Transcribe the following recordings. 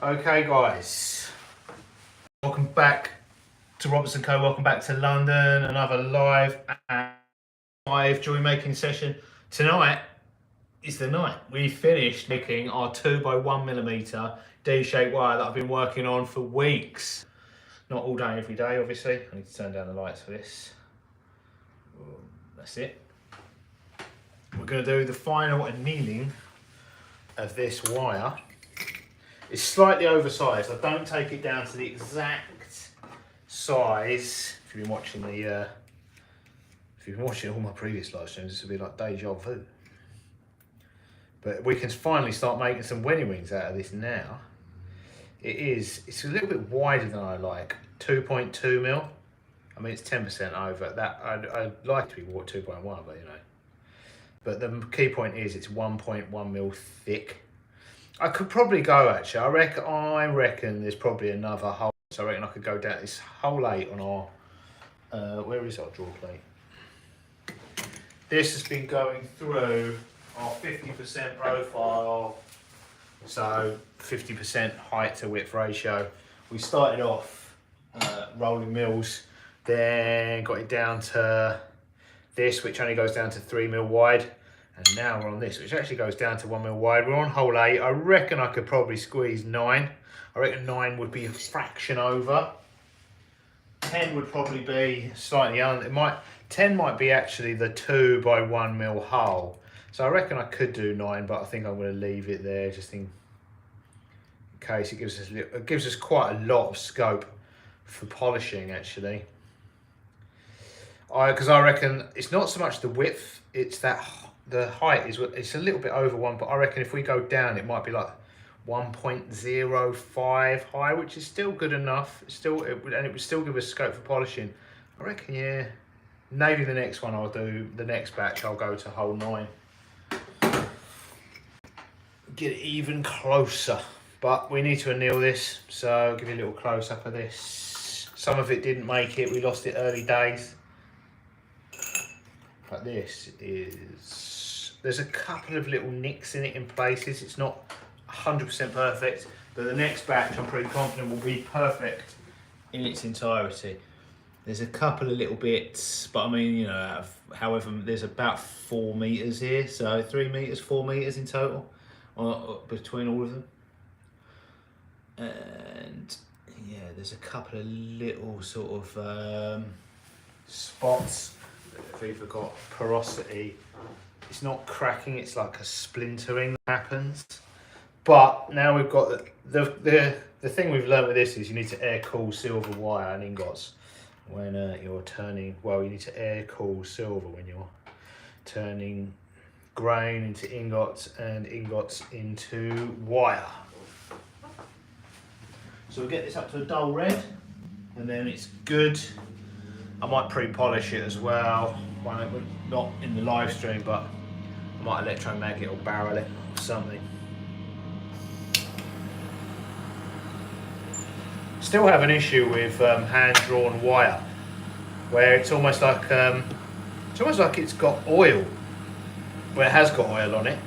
Okay guys, welcome back to Robertson Co. Welcome back to London. Another live joy making session. Tonight is the night. We finished making our 2x1mm D-shaped wire that I've been working on for weeks. Not all day, every day, obviously. I need to turn down the lights for this. That's it. We're going to do the final annealing of this wire. It's slightly oversized. I don't take it down to the exact size. If you've been watching all my previous live streams, this will be like deja vu. But we can finally start making some wedding rings out of this now. It's a little bit wider than I like, 2.2mm. I mean, it's 10% over that. I'd like to be 2.1, but you know. But the key point is it's 1.1mm thick. I could probably go actually. I reckon there's probably another hole. So I reckon I could go down this hole 8 on our. Where is our draw plate? This has been going through our 50% profile. So 50% height to width ratio. We started off rolling mills, then got it down to this, which only goes down to 3mm wide. And now we're on this, which actually goes down to 1mm wide. We're on hole 8. I reckon I could probably squeeze 9. I reckon 9 would be a fraction over. 10 would probably be slightly under. 10 might be actually the 2x1mm hole. So I reckon I could do 9, but I think I'm going to leave it there just in case. It gives us quite a lot of scope for polishing actually. Because I reckon it's not so much the width, it's that the height it's a little bit over 1, but I reckon if we go down it might be like 1.05 high, which is still good enough. It would still give us scope for polishing. I reckon, yeah, maybe the next one I'll do, the next batch I'll go to hole 9. Get it even closer, but we need to anneal this, so I'll give you a little close up of this. Some of it didn't make it, we lost it early days. But this is, there's a couple of little nicks in it in places. It's not 100% perfect, but the next batch I'm pretty confident will be perfect in its entirety. There's a couple of little bits, but I mean, you know, however, there's about 4 meters here, so 3 meters, 4 meters in total between all of them. And yeah, there's a couple of little sort of spots. If we've got porosity, it's not cracking, it's like a splintering that happens. But now we've got the thing we've learned with this is you need to air cool silver wire and ingots when you're turning. Well, you need to air cool silver when you're turning grain into ingots and ingots into wire. So we'll get this up to a dull red and then it's good. I might pre-polish it as well, not in the live stream, but I might electromag it or barrel it or something. Still have an issue with hand-drawn wire, where it's almost like it's got oil. Well, it has got oil on it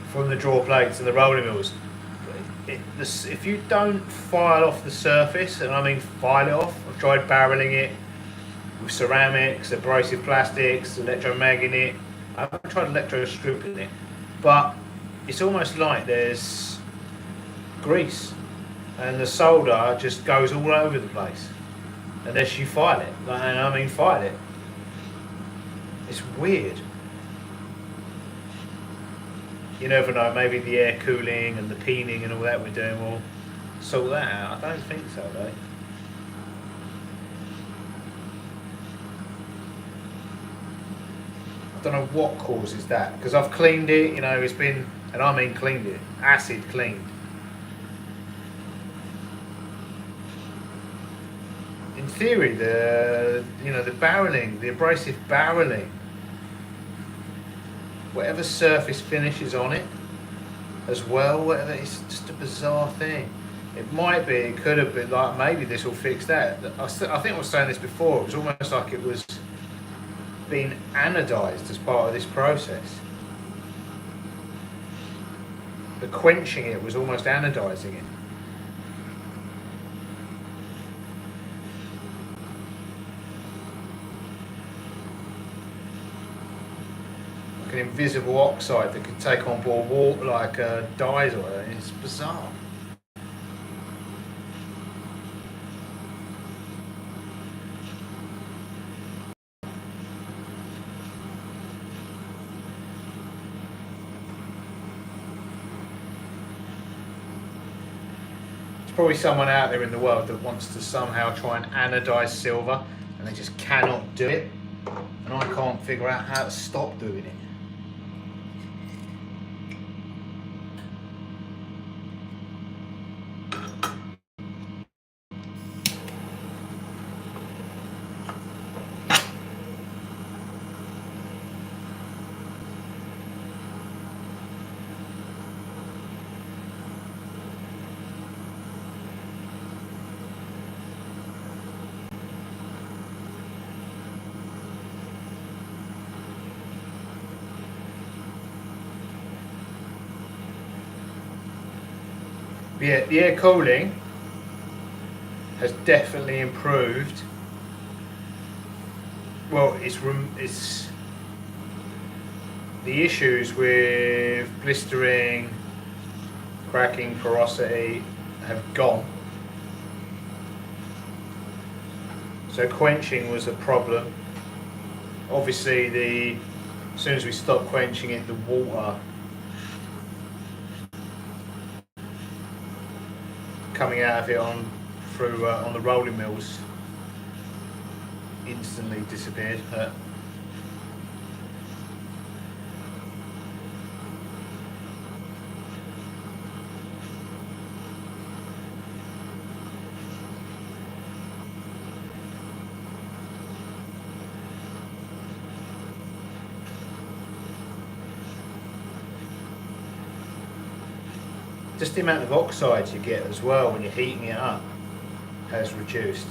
from the draw plates and the rolling mills. If you don't file off the surface, and I mean file it off, I've tried barreling it with ceramics, abrasive plastics, electromagging it. I haven't tried electro-stripping it, but it's almost like there's grease and the solder just goes all over the place unless you file it. And I mean file it. It's weird. You never know, maybe the air cooling and the peening and all that we're doing will sort that out. I don't think so though. I don't know what causes that, because I've cleaned it, you know, it's been, and I mean cleaned it, acid cleaned. In theory, the barreling, the abrasive barreling, whatever surface finish is on it as well, whatever, it's just a bizarre thing. It might be, it could have been, like maybe this will fix that. I think I was saying this before, it was almost like it was being anodized as part of this process. the quenching it was almost anodizing it. Like an invisible oxide that could take on board water like dyes or whatever. It's bizarre. Probably someone out there in the world that wants to somehow try and anodize silver and they just cannot do it, and I can't figure out how to stop doing it. Yeah, the air cooling has definitely improved. Well, it's the issues with blistering, cracking, porosity have gone. So quenching was a problem. Obviously, as soon as we stopped quenching it, the water coming out of it on the rolling mills instantly disappeared. Just the amount of oxides you get as well when you're heating it up has reduced.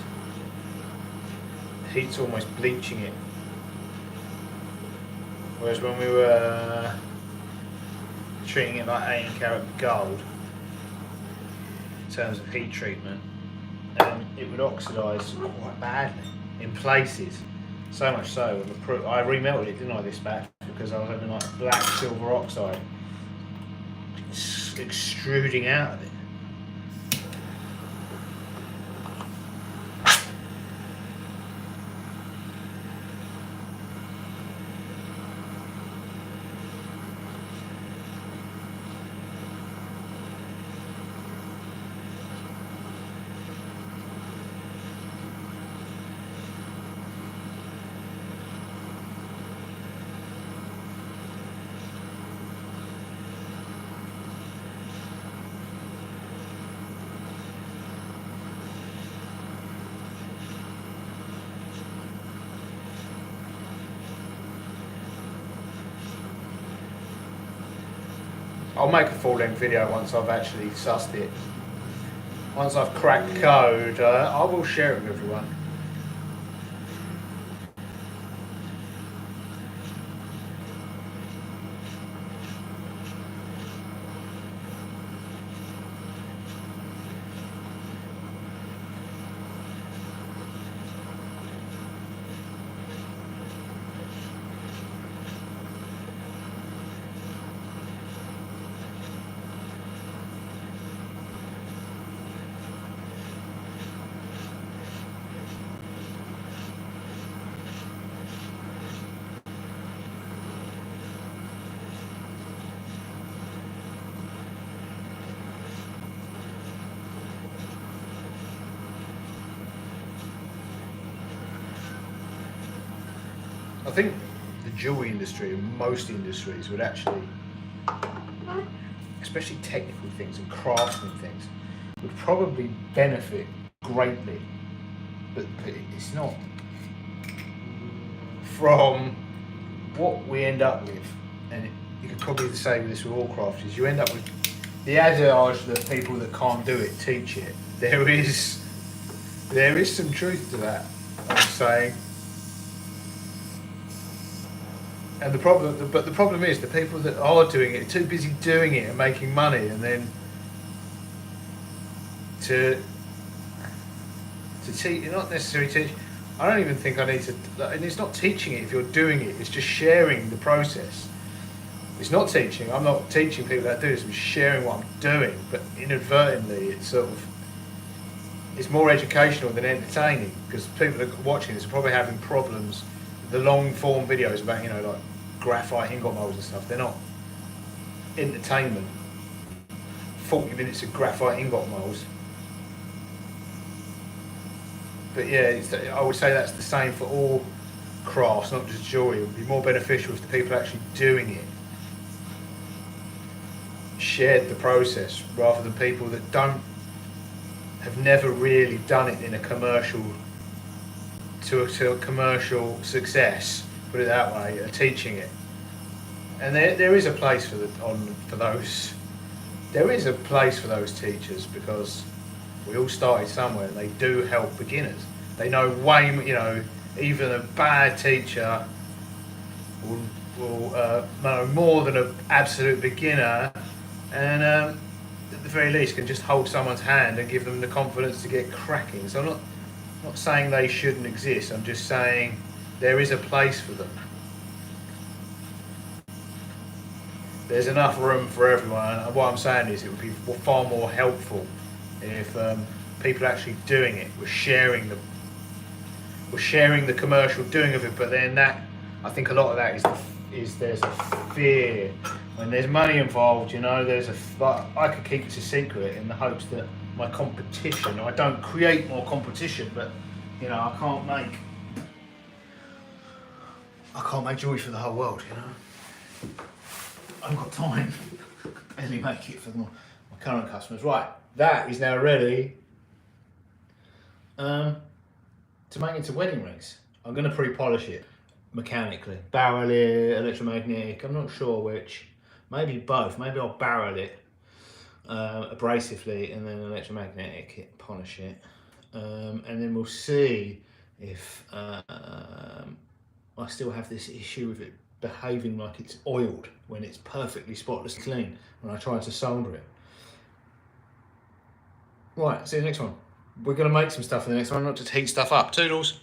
The heat's almost bleaching it. Whereas when we were treating it like 18 karat gold, in terms of heat treatment, it would oxidise quite badly in places. So much so, I remelted it, didn't I, this batch, because I was having like black silver oxide extruding out of it. I'll make a full-length video once I've actually sussed it. Once I've cracked the code, I will share it with everyone. I think the jewelry industry and most industries would actually, especially technical things and craftsman things, would probably benefit greatly, but it's not, from what we end up with. And you could probably say this with all crafters, you end up with the adage that people that can't do it teach it. There is some truth to that, I'm saying. And the problem is the people that are doing it are too busy doing it and making money, and then to teach, not necessarily teach. I don't even think I need to, and it's not teaching it if you're doing it, it's just sharing the process. It's not teaching, I'm not teaching people how to do this, I'm sharing what I'm doing, but inadvertently it's sort of, it's more educational than entertaining, because people that are watching this are probably having problems. The long form videos about, you know, like graphite ingot molds and stuff, they're not entertainment. 40 minutes of graphite ingot molds. But yeah, I would say that's the same for all crafts, not just jewellery. It would be more beneficial if the people actually doing it shared the process, rather than people that have never really done it in a commercial, to a commercial success, put it that way, are teaching it. And there is a place for those. There is a place for those teachers, because we all started somewhere, and they do help beginners. They know way, you know, even a bad teacher will know more than an absolute beginner, and at the very least can just hold someone's hand and give them the confidence to get cracking. So I'm not saying they shouldn't exist, I'm just saying there is a place for them. There's enough room for everyone. What I'm saying is it would be far more helpful if people actually doing it were sharing the commercial doing of it. But then I think a lot of that is there's a fear when there's money involved. You know, but I could keep it a secret in the hopes that my competition, I don't create more competition, but you know, I can't make jewelry for the whole world. You know, I haven't got time. Barely make it for my current customers. Right, that is now ready to make into wedding rings. I'm going to pre-polish it mechanically. Barrel it, electromagnetic, I'm not sure which. Maybe both. Maybe I'll barrel it abrasively and then electromagnetic it, polish it. And then we'll see if I still have this issue with it behaving like it's oiled when it's perfectly spotless clean when I try to solder it. Right, see you next one. We're going to make some stuff in the next one, not just heat stuff up. Toodles.